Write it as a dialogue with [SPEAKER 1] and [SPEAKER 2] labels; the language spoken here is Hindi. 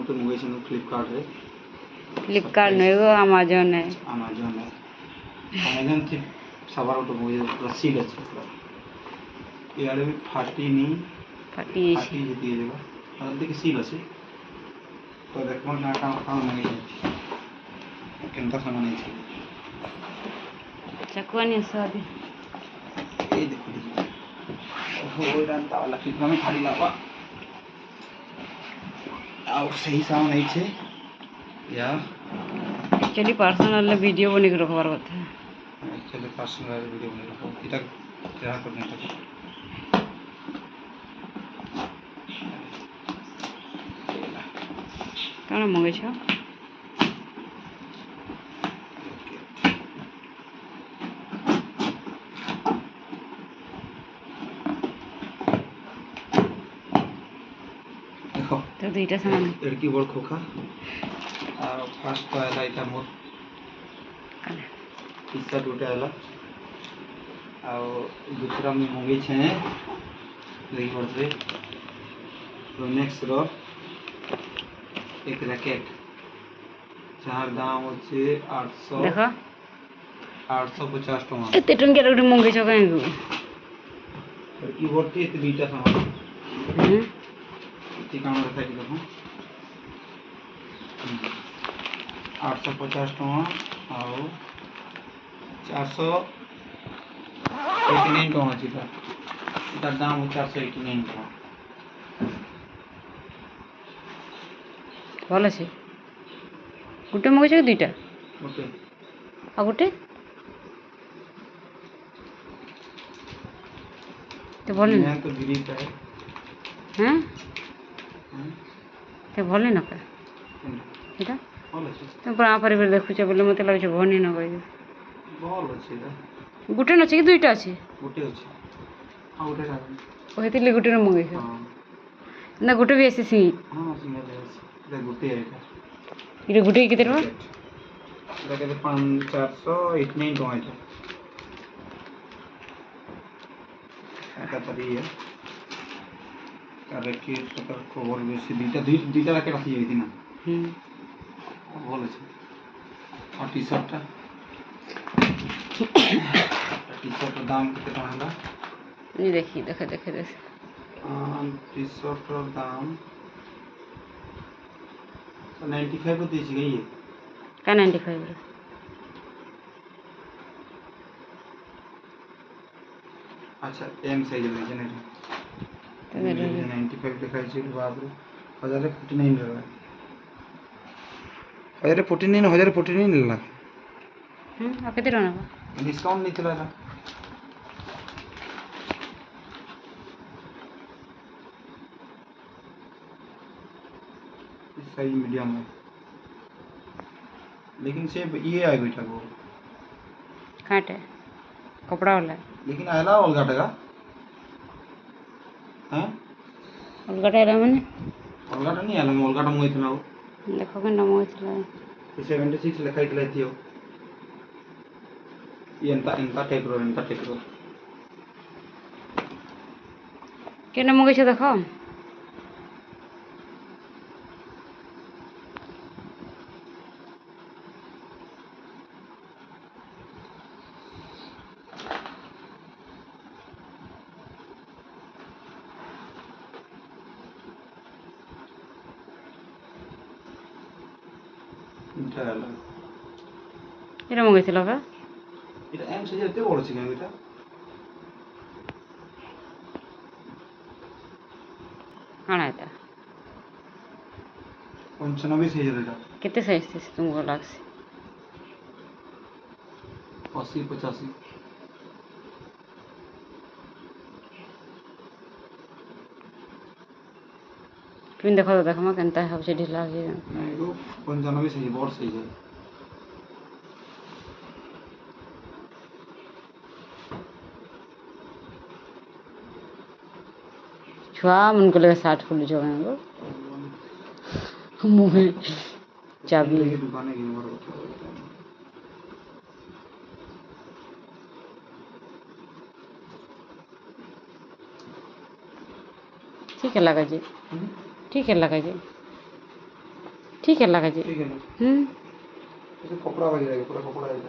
[SPEAKER 1] ଗୋଟେ ମଗେଇଛନ୍ତି ଫ୍ଲିପକାର୍ଟରେ।
[SPEAKER 2] फ्लिपकार्ट नहीं वो अमेजोन है।
[SPEAKER 1] अमेजोन थी सवार ଗୋଟେ ମଗେଇ ପୁରା ସିଲ୍ ଅଛି ପୁରା ଇଆଡ଼େ ବି ଫାଟିନି
[SPEAKER 2] फटी
[SPEAKER 1] फाटी जेती है जगह और देखिए सील अच्छे तो देखो ना काम नहीं है किंता सामान है
[SPEAKER 2] चकुआ नहीं स्वाद
[SPEAKER 1] ये देखो हो रहा वाला कितना में खाली लावा और सही सामान है छे या
[SPEAKER 2] एक्चुअली पर्सनल वीडियो बने के रखबार କଥା
[SPEAKER 1] एक्चुअली पर्सनल वीडियो बने रखो इटा क्या करने का
[SPEAKER 2] कौन मंगे छ
[SPEAKER 1] देखो
[SPEAKER 2] तो दुईटा सामान
[SPEAKER 1] लड़की बड़ खोखा और फास्ट तो आला इटा मोर टी शर्ट उठे आला और दूसरा में मंगे छे लई पड़े नेक्स्ट रो एक रैकेट जहाँ दाम होचे 800
[SPEAKER 2] देखो
[SPEAKER 1] 850 टका
[SPEAKER 2] एते टंके रे मंगे छ काहे को
[SPEAKER 1] लड़की बोलती है दुईटा सामान इति काम रखा है देखो 850 टका और 489 टका अछि तार दाम 489 टका
[SPEAKER 2] भल से गोटे मंगे छ दुईटा
[SPEAKER 1] ओके
[SPEAKER 2] आ गोटे तो भल
[SPEAKER 1] यहाँ तो गिरी का है
[SPEAKER 2] हैं तो भल न का एटा
[SPEAKER 1] बोल अच्छे
[SPEAKER 2] तुम पर पर देखुछ बोले मते लागे छ भनी न कहि
[SPEAKER 1] बोल अच्छे
[SPEAKER 2] गोटे न छै कि दुईटा छै
[SPEAKER 1] गोटे अच्छे हाँ गोटे का
[SPEAKER 2] कहते गोटे न मंगे छ
[SPEAKER 1] हाँ
[SPEAKER 2] ना गोटे भी ऐसे सी
[SPEAKER 1] हाँ सिंगल है इधर गोटे है
[SPEAKER 2] इरे गोटे केते रहा
[SPEAKER 1] इधर कहते 489 टका है এটা তরি है रैकेट का कवर बेसी दुईटा रैकेट आसी जाई ना भल আছে और टी शर्ट दाम केते टका हला
[SPEAKER 2] नहीं देखी देखे देखे देखे
[SPEAKER 1] टी शर्ट दाम 95 को दीजिए ये
[SPEAKER 2] का 95 रे
[SPEAKER 1] अच्छा एम साइज ले जने 95 दिखाई छै बाप रे 1049 रहा 1049 लेला
[SPEAKER 2] आ केते रहना
[SPEAKER 1] डिस्काउंट नहीं चला ना साइज मीडियम है लेकिन से ये आए बेटा वो
[SPEAKER 2] काटे कपड़ा वाला
[SPEAKER 1] लेकिन आयला अलगा टका हैं
[SPEAKER 2] अलगटा रे माने
[SPEAKER 1] अलगाटा नहीं आला अलगाटा मंगाइथिला
[SPEAKER 2] देखो के नमो इतला
[SPEAKER 1] 76 लिखाइथिला थियो इनका टाइप रो
[SPEAKER 2] के न मंगे छ देखो
[SPEAKER 1] इनका
[SPEAKER 2] एरा मंगे थिला का
[SPEAKER 1] এটা এম সাইজের এত বড় ছিল এটা
[SPEAKER 2] काना एता
[SPEAKER 1] 95 साइजের এটা
[SPEAKER 2] केते साइज थे तुमको लागसे
[SPEAKER 1] 80 85
[SPEAKER 2] तुम देखो तो देखमा केनता है से ढीला हो
[SPEAKER 1] नहीं वो 95 साइज बड़ साइज है
[SPEAKER 2] छुआ मन को लगे 60 फुल जो है मुंह चाबी
[SPEAKER 1] की दुकान है कि मोर
[SPEAKER 2] ठीक है लगा जी ठीक है लगा जी ठीक है लगा जी
[SPEAKER 1] ठीक है ना
[SPEAKER 2] हम्म
[SPEAKER 1] जैसे कपड़ा वगैरह है पूरा कपड़ा है